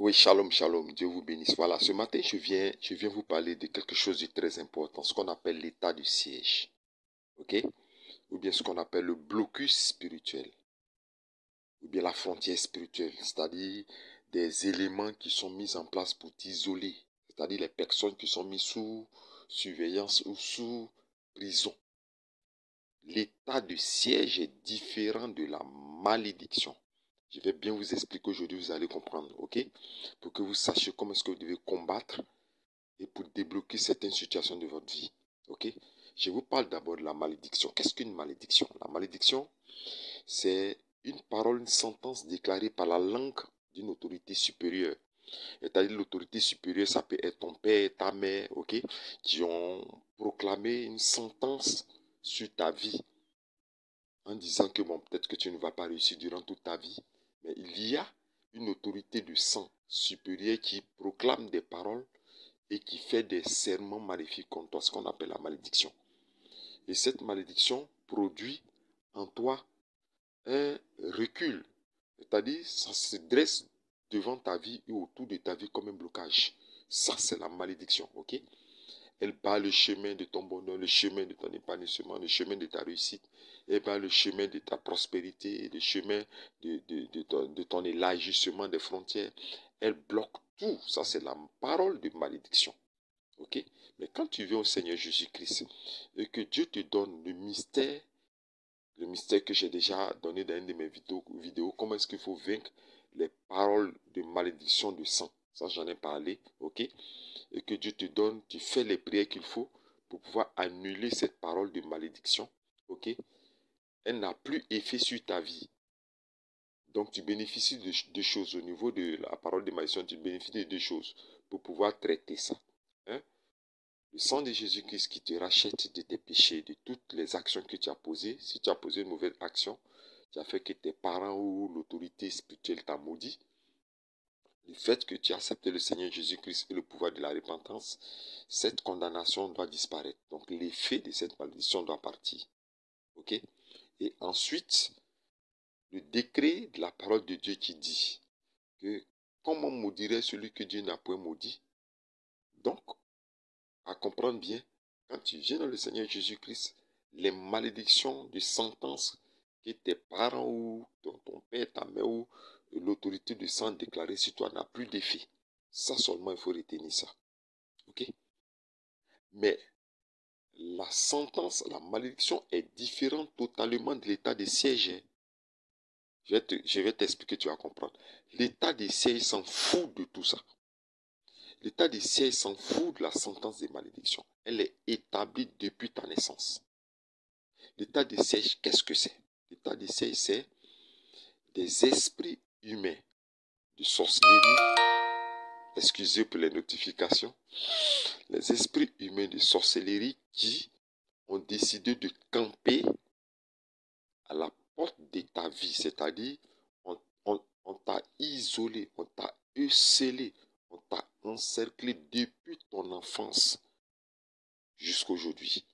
Oui, shalom, shalom, Dieu vous bénisse. Voilà, ce matin, je viens vous parler de quelque chose de très important, ce qu'on appelle l'état de siège, ok? Ou bien ce qu'on appelle le blocus spirituel, ou bien la frontière spirituelle, c'est-à-dire des éléments qui sont mis en place pour t'isoler, c'est-à-dire les personnes qui sont mises sous surveillance ou sous prison. L'état de siège est différent de la malédiction. Je vais bien vous expliquer aujourd'hui, vous allez comprendre, ok? Pour que vous sachiez comment est-ce que vous devez combattre et pour débloquer certaines situations de votre vie, ok? Je vous parle d'abord de la malédiction. Qu'est-ce qu'une malédiction? La malédiction, c'est une parole, une sentence déclarée par la langue d'une autorité supérieure. C'est-à-dire l'autorité supérieure, ça peut être ton père, ta mère, ok? Qui ont proclamé une sentence sur ta vie en disant que bon, peut-être que tu ne vas pas réussir durant toute ta vie. Mais il y a une autorité de sang supérieure qui proclame des paroles et qui fait des serments maléfiques contre toi, ce qu'on appelle la malédiction. Et cette malédiction produit en toi un recul. C'est-à-dire, ça se dresse devant ta vie et autour de ta vie comme un blocage. Ça, c'est la malédiction, ok? Elle bat le chemin de ton bonheur, le chemin de ton épanouissement, le chemin de ta réussite. Elle bat le chemin de ta prospérité, le chemin de ton élargissement des frontières. Elle bloque tout. Ça, c'est la parole de malédiction. Ok? Mais quand tu viens au Seigneur Jésus-Christ et que Dieu te donne le mystère que j'ai déjà donné dans une de mes vidéos, comment est-ce qu'il faut vaincre les paroles de malédiction de sang. Ça, j'en ai parlé, ok? Et que Dieu te donne, tu fais les prières qu'il faut pour pouvoir annuler cette parole de malédiction, ok? Elle n'a plus effet sur ta vie. Donc, tu bénéficies de deux choses. Au niveau de la parole de malédiction, tu bénéficies de deux choses pour pouvoir traiter ça. Hein? Le sang de Jésus-Christ qui te rachète de tes péchés, de toutes les actions que tu as posées. Si tu as posé une mauvaise action, tu as fait que tes parents ou l'autorité spirituelle t'a maudit. Le fait que tu as accepté le Seigneur Jésus-Christ et le pouvoir de la repentance, cette condamnation doit disparaître. Donc l'effet de cette malédiction doit partir. Ok? Et ensuite, le décret de la parole de Dieu qui dit que comment maudirait celui que Dieu n'a point maudit? Donc, à comprendre bien, quand tu viens dans le Seigneur Jésus-Christ, les malédictions de sentence que tes parents ou ton père, ta mère ou l'autorité de sang déclarée sur toi n'a plus d'effet. Ça seulement, il faut retenir ça. Ok? Mais la sentence, la malédiction est différente totalement de l'état de siège. Je vais t'expliquer, tu vas comprendre. L'état de siège s'en fout de tout ça. L'état de siège s'en fout de la sentence de malédiction. Elle est établie depuis ta naissance. L'état de siège, qu'est-ce que c'est? L'état de siège, c'est des esprits humains de sorcellerie. Excusez pour les notifications. Les esprits humains de sorcellerie qui ont décidé de camper à la porte de ta vie. C'est-à-dire, on t'a isolé, on t'a scellé, on t'a encerclé depuis ton enfance jusqu'à aujourd'hui.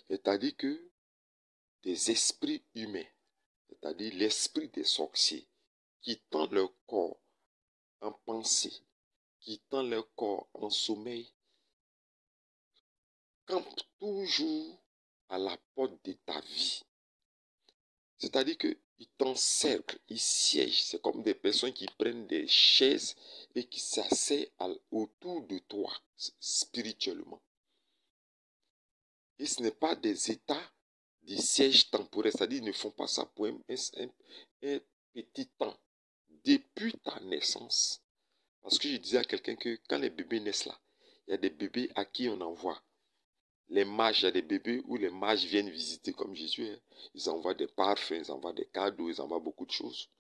C'est-à-dire que des esprits humains, c'est-à-dire l'esprit des sorciers, qui tend leur corps en pensée, qui tend leur corps en sommeil, campent toujours à la porte de ta vie. C'est-à-dire qu'ils t'encerclent, ils siègent. C'est comme des personnes qui prennent des chaises et qui s'asseyent autour de toi spirituellement. Et ce n'est pas des états de siège temporaire, c'est-à-dire qu'ils ne font pas ça pour un petit temps. Depuis ta naissance, parce que je disais à quelqu'un que quand les bébés naissent là, il y a des bébés à qui on envoie. Les mages, il y a des bébés où les mages viennent visiter comme Jésus. Ils envoient des parfums, ils envoient des cadeaux, ils envoient beaucoup de choses.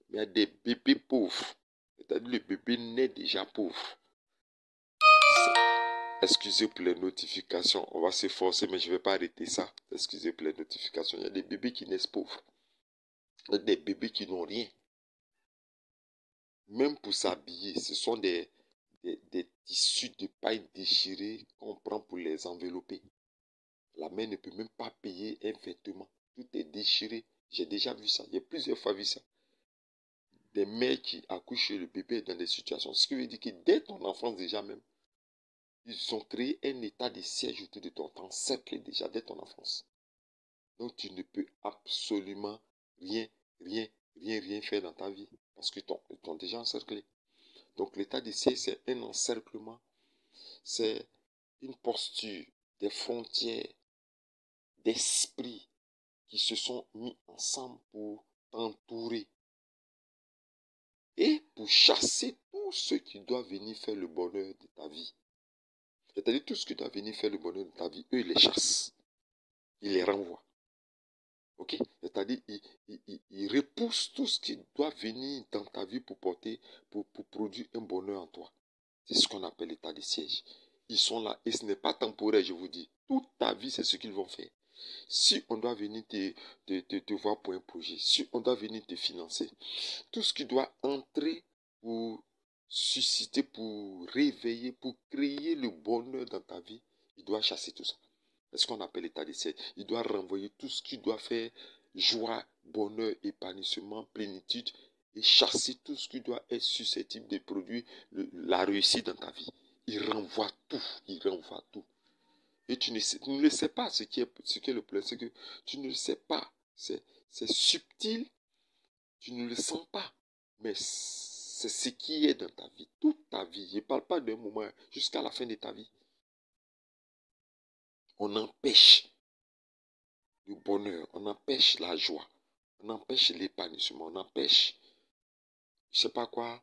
Mais il y a des bébés pauvres. C'est-à-dire le bébé naît déjà pauvre. Excusez pour les notifications. On va s'efforcer, mais je ne vais pas arrêter ça. Excusez pour les notifications. Il y a des bébés qui naissent pauvres. Il y a des bébés qui n'ont rien. Même pour s'habiller, ce sont des tissus de paille déchirés qu'on prend pour les envelopper. La mère ne peut même pas payer un vêtement. Tout est déchiré. J'ai déjà vu ça. J'ai plusieurs fois vu ça. des mères qui accouchent le bébé dans des situations. Ce qui veut dire que dès ton enfance déjà même, ils ont créé un état de siège autour de toi, t'encercler déjà dès ton enfance. Donc tu ne peux absolument rien, rien faire dans ta vie parce qu'ils t'ont déjà encerclé. Donc l'état de siège, c'est un encerclement, c'est une posture, des frontières, d'esprit qui se sont mis ensemble pour t'entourer et pour chasser tout ce qui doit venir faire le bonheur de ta vie. C'est-à-dire tout ce qui doit venir faire le bonheur de ta vie, eux, ils les chassent. Ils les renvoient. Ok? C'est-à-dire ils repoussent tout ce qui doit venir dans ta vie pour produire un bonheur en toi. C'est ce qu'on appelle l'état de siège. Ils sont là et ce n'est pas temporaire, je vous dis. Toute ta vie, c'est ce qu'ils vont faire. Si on doit venir te voir pour un projet, si on doit venir te financer, tout ce qui doit entrer pour susciter, pour réveiller, pour créer le bonheur dans ta vie, il doit chasser tout ça. C'est ce qu'on appelle l'état de siège. Il doit renvoyer tout ce qui doit faire joie, bonheur, épanouissement, plénitude et chasser tout ce qui doit être susceptible de produire la réussite dans ta vie. Il renvoie tout. Il renvoie tout. Et tu ne le sais pas ce qui est le problème. C'est que tu ne le sais pas. C'est subtil. Tu ne le sens pas. Mais c'est ce qui est dans ta vie. Toute ta vie. Je ne parle pas d'un moment jusqu'à la fin de ta vie. On empêche le bonheur, on empêche la joie, on empêche l'épanouissement, on empêche, je ne sais pas quoi,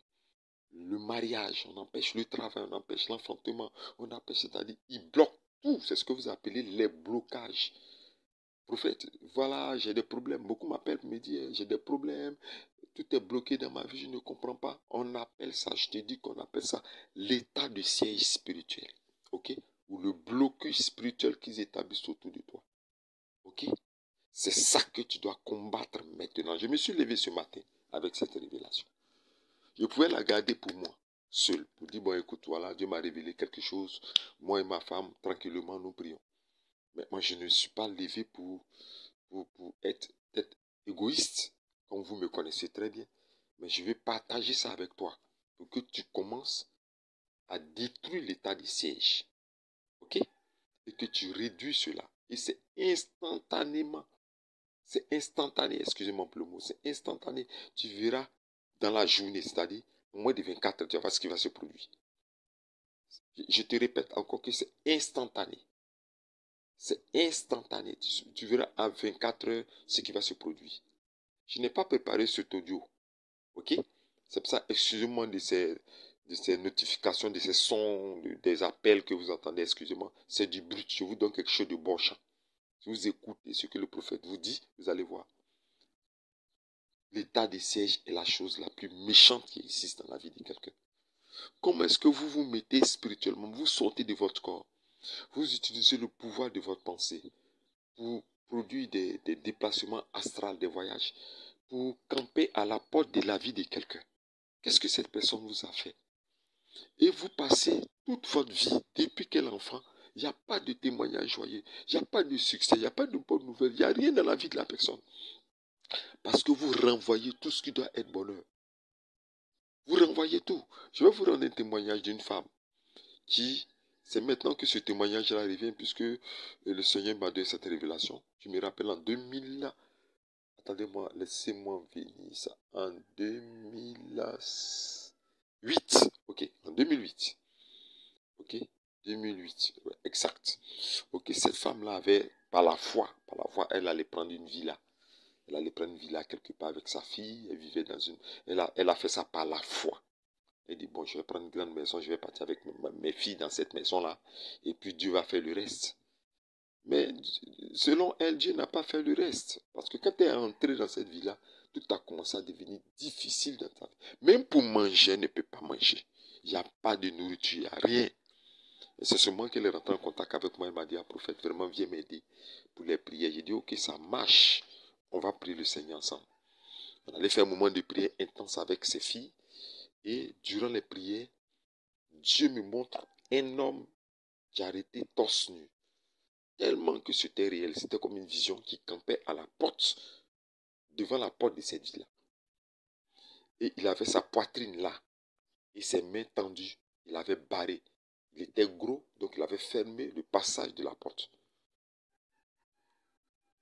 le mariage, on empêche le travail, on empêche l'enfantement, on empêche, c'est-à-dire, il bloque tout. C'est ce que vous appelez les blocages. Prophète, voilà, j'ai des problèmes. Beaucoup m'appellent pour me dire, j'ai des problèmes, tout est bloqué dans ma vie, je ne comprends pas. On appelle ça, je te dis qu'on appelle ça l'état de siège spirituel. Ok? Ou le blocus spirituel qu'ils établissent autour de toi. Ok? C'est ça que tu dois combattre maintenant. Je me suis levé ce matin avec cette révélation. Je pouvais la garder pour moi, seul. Pour dire, bon, écoute, voilà, Dieu m'a révélé quelque chose. Moi et ma femme, tranquillement, nous prions. Mais moi, je ne suis pas levé pour être égoïste, comme vous me connaissez très bien. Mais je vais partager ça avec toi pour que tu commences à détruire l'état de siège. Ok? Et que tu réduis cela. Et c'est instantanément. C'est instantané, excusez-moi pour le mot, c'est instantané. Tu verras dans la journée, c'est-à-dire au moins de 24 heures, tu vas voir ce qui va se produire. Je te répète encore que c'est instantané. C'est instantané. Tu verras à 24 heures ce qui va se produire. Je n'ai pas préparé cet audio. Ok? C'est pour ça, excusez-moi de ces notifications, de ces sons, des appels que vous entendez, excusez-moi. C'est du brut. Je vous donne quelque chose de bon champ. Si vous écoutez ce que le prophète vous dit, vous allez voir. L'état de siège est la chose la plus méchante qui existe dans la vie de quelqu'un. Comment est-ce que vous vous mettez spirituellement? Vous sortez de votre corps. Vous utilisez le pouvoir de votre pensée pour produire des déplacements astrales, des voyages, pour camper à la porte de la vie de quelqu'un. Qu'est-ce que cette personne vous a fait? Et vous passez toute votre vie, depuis quel enfant, il n'y a pas de témoignage joyeux, il n'y a pas de succès, il n'y a pas de bonne nouvelle, il n'y a rien dans la vie de la personne. Parce que vous renvoyez tout ce qui doit être bonheur. Vous renvoyez tout. Je vais vous rendre un témoignage d'une femme qui, c'est maintenant que ce témoignage-là revient, puisque le Seigneur m'a donné cette révélation. Je me rappelle en 2000, attendez-moi, laissez-moi venir ça, en 2008, ok, en 2008, ok, 2008, ouais, exact. Ok, cette femme-là avait, par la foi, elle allait prendre une villa. Elle allait prendre une villa quelque part avec sa fille. Elle vivait dans une... Elle a fait ça par la foi. Elle dit, bon, je vais prendre une grande maison. Je vais partir avec mes filles dans cette maison-là. Et puis Dieu va faire le reste. Mais selon elle, Dieu n'a pas fait le reste. Parce que quand elle est entrée dans cette villa, tout a commencé à devenir difficile dans ta vie. Même pour manger, elle ne peut pas manger. Il n'y a pas de nourriture, il n'y a rien. Et c'est seulement qu'elle est rentrée en contact avec moi. Elle m'a dit, ah, prophète, vraiment, viens m'aider pour les prières. J'ai dit, ok, ça marche. On va prier le Seigneur ensemble. On allait faire un moment de prière intense avec ses filles. Et durant les prières, Dieu me montre un homme qui a arrêté torse nu. Tellement que c'était réel. C'était comme une vision qui campait à la porte, devant la porte de cette ville-là. Et il avait sa poitrine là. Et ses mains tendues. Il avait barré. Il était gros, donc il avait fermé le passage de la porte.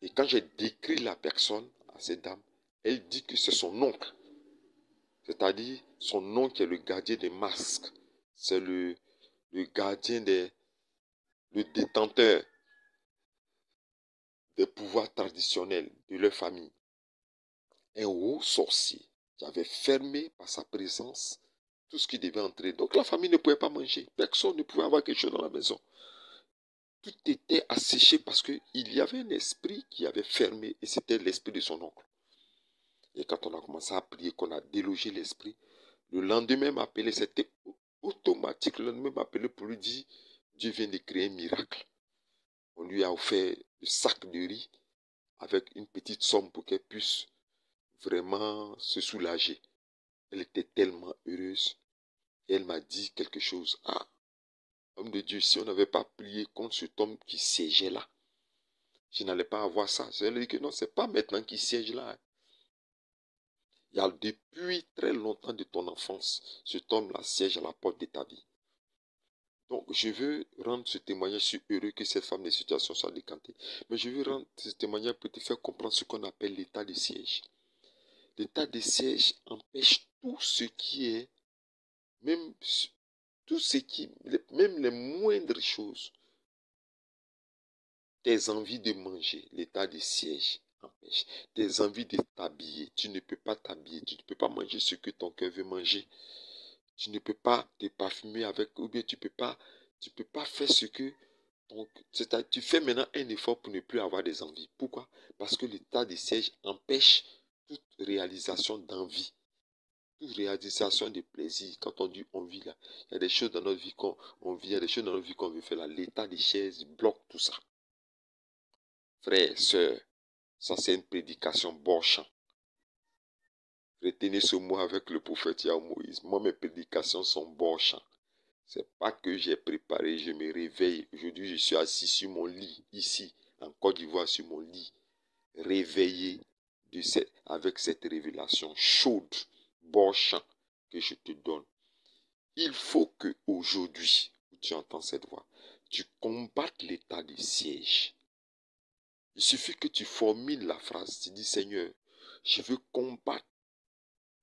Et quand j'ai décrit la personne à cette dame, elle dit que c'est son oncle. C'est-à-dire son oncle qui est le gardien des masques. C'est le gardien le détenteur des pouvoirs traditionnels de leur famille. Un haut sorcier qui avait fermé par sa présence tout ce qui devait entrer. Donc la famille ne pouvait pas manger. Personne ne pouvait avoir quelque chose dans la maison. Tout était asséché parce qu'il y avait un esprit qui avait fermé et c'était l'esprit de son oncle. Et quand on a commencé à prier, qu'on a délogé l'esprit, le lendemain m'appelait, c'était automatique. Le lendemain m'appelait pour lui dire, Dieu vient de créer un miracle. On lui a offert le sac de riz avec une petite somme pour qu'elle puisse vraiment se soulager. Elle était tellement heureuse. Et elle m'a dit quelque chose. Ah, homme de Dieu, si on n'avait pas prié contre cet homme qui siégeait là, je n'allais pas avoir ça. Elle a dit que non, c'est pas maintenant qu'il siège là. Il y a depuis très longtemps de ton enfance, cet homme-là siège à la porte de ta vie. Donc, je veux rendre ce témoignage, je suis heureux que cette femme de situation soit décantée. Mais je veux rendre ce témoignage pour te faire comprendre ce qu'on appelle l'état de siège. L'état de siège empêche tout ce qui est, même tout ce qui, même les moindres choses. Tes envies de manger, l'état de siège empêche. Tes envies de t'habiller, tu ne peux pas t'habiller, tu ne peux pas manger ce que ton cœur veut manger. Tu ne peux pas te parfumer avec, ou bien tu peux pas faire ce que tu fais maintenant un effort pour ne plus avoir des envies. Pourquoi? Parce que l'état de siège empêche toute réalisation d'envie, toute réalisation de plaisir. Quand on dit on vit là, il y a des choses dans notre vie qu'on vit, il y a des choses dans notre vie qu'on veut faire là. L'état de siège bloque tout ça. Frères, sœurs, ça c'est une prédication bon champ. Retenez ce mot avec le prophète Yahweh Moïse. Moi, mes prédications sont bon champ. C'est pas que j'ai préparé, je me réveille. Aujourd'hui, je suis assis sur mon lit, ici, en Côte d'Ivoire, sur mon lit, réveillé avec cette révélation chaude, bon champ que je te donne. Il faut que aujourd'hui, où tu entends cette voix, tu combattes l'état de siège. Il suffit que tu formules la phrase, tu dis Seigneur, je veux combattre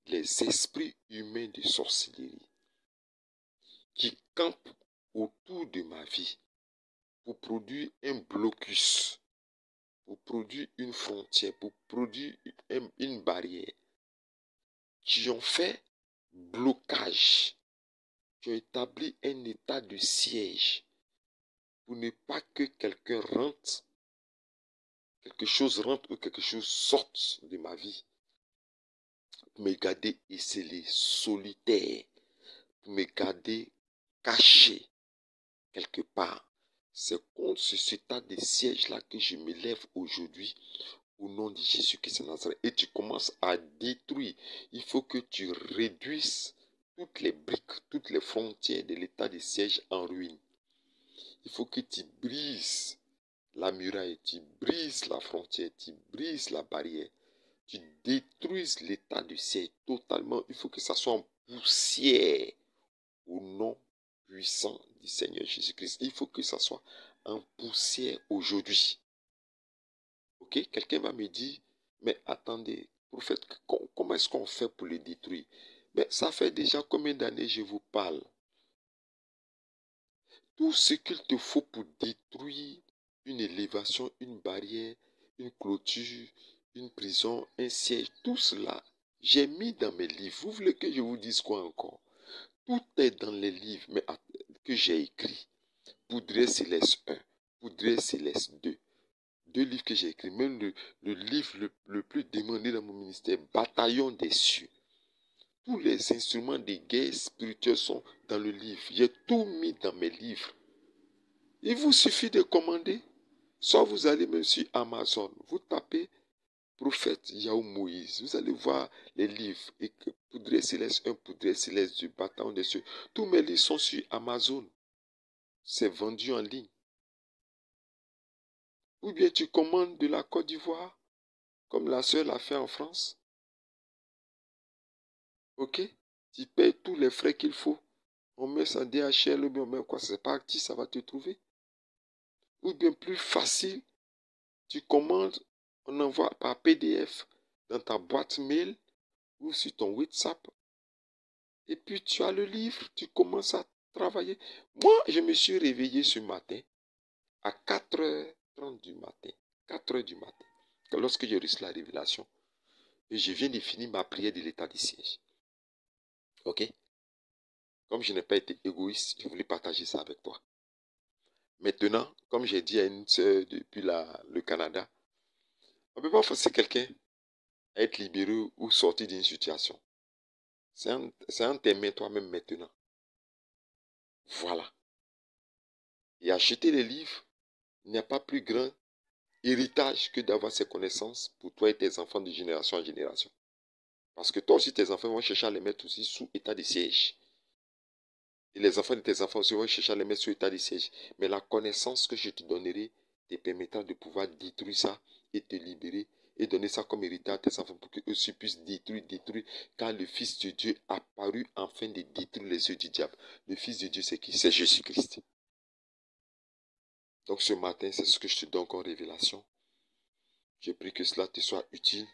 les esprits humains de sorcellerie qui campent autour de ma vie pour produire un blocus, pour produire une frontière, pour produire une barrière, qui ont fait blocage, qui ont établi un état de siège pour ne pas que quelqu'un rentre, quelque chose rentre ou quelque chose sorte de ma vie, pour me garder esselé, solitaire, pour me garder caché quelque part. C'est contre ce état de siège-là que je me lève aujourd'hui au nom de Jésus-Christ de Nazareth. Et tu commences à détruire. Il faut que tu réduises toutes les briques, toutes les frontières de l'état de siège en ruine. Il faut que tu brises la muraille, tu brises la frontière, tu brises la barrière. Tu détruises l'état de siège totalement. Il faut que ça soit en poussière au nom puissant du Seigneur Jésus-Christ. Il faut que ça soit en poussière aujourd'hui. Ok? Quelqu'un va me dire, mais attendez, prophète, comment est-ce qu'on fait pour les détruire? Mais ça fait déjà combien d'années je vous parle? Tout ce qu'il te faut pour détruire une élévation, une barrière, une clôture, une prison, un siège, tout cela, j'ai mis dans mes livres. Vous voulez que je vous dise quoi encore? Tout est dans les livres que j'ai écrits. Poudrée Céleste 1, Poudrée Céleste 2. Deux livres que j'ai écrits. Même le livre le plus demandé dans mon ministère, Bataillon des cieux. Tous les instruments de guerre spirituelle sont dans le livre. J'ai tout mis dans mes livres. Il vous suffit de commander. Soit vous allez même sur Amazon, vous tapez prophète Yahweh Moïse. Vous allez voir les livres. Poudrée Céleste 1, Poudrée Céleste 2, Bataillon des cieux. Tous mes livres sont sur Amazon. C'est vendu en ligne. Ou bien tu commandes de la Côte d'Ivoire, comme la sœur l'a fait en France. Ok? Tu payes tous les frais qu'il faut. On met ça DHL ou bien on met quoi? C'est pas actif, ça va te trouver. Ou bien plus facile, tu commandes, on envoie par PDF dans ta boîte mail ou sur ton WhatsApp. Et puis tu as le livre, tu commences à travailler. Moi, je me suis réveillé ce matin à 4h30 du matin. 4h du matin. Lorsque j'ai reçu la révélation. Et je viens de finir ma prière de l'état du siège. Ok? Comme je n'ai pas été égoïste, je voulais partager ça avec toi. Maintenant, comme j'ai dit à une soeur depuis le Canada, on ne peut pas forcer quelqu'un à être libéré ou sortir d'une situation. C'est un t'aimer toi-même maintenant. Voilà. Et acheter les livres, il n'y a pas plus grand héritage que d'avoir ces connaissances pour toi et tes enfants de génération en génération. Parce que toi aussi, tes enfants vont chercher à les mettre aussi sous état de siège. Et les enfants de tes enfants aussi vont chercher à les mettre sous état de siège. Mais la connaissance que je te donnerai te permettra de pouvoir détruire ça et te libérer et donner ça comme héritage à tes enfants pour qu'eux aussi puissent détruire, car le Fils de Dieu apparu afin de détruire les yeux du diable. Le Fils de Dieu, c'est qui? C'est Jésus-Christ. Donc ce matin, c'est ce que je te donne comme révélation. Je prie que cela te soit utile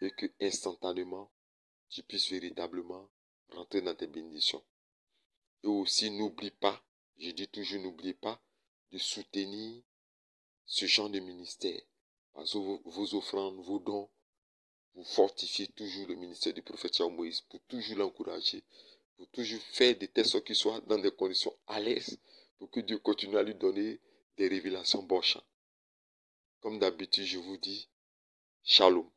et que instantanément, tu puisses véritablement rentrer dans tes bénédictions. Et aussi, n'oublie pas, je dis toujours, n'oubliez pas de soutenir ce genre de ministère. Parce que vos offrandes, vos dons, vous fortifiez toujours le ministère du prophète Charles Moïse pour toujours l'encourager, pour toujours faire de telle sorte qu'il soit dans des conditions à l'aise pour que Dieu continue à lui donner des révélations bon champ. Comme d'habitude, je vous dis, Shalom.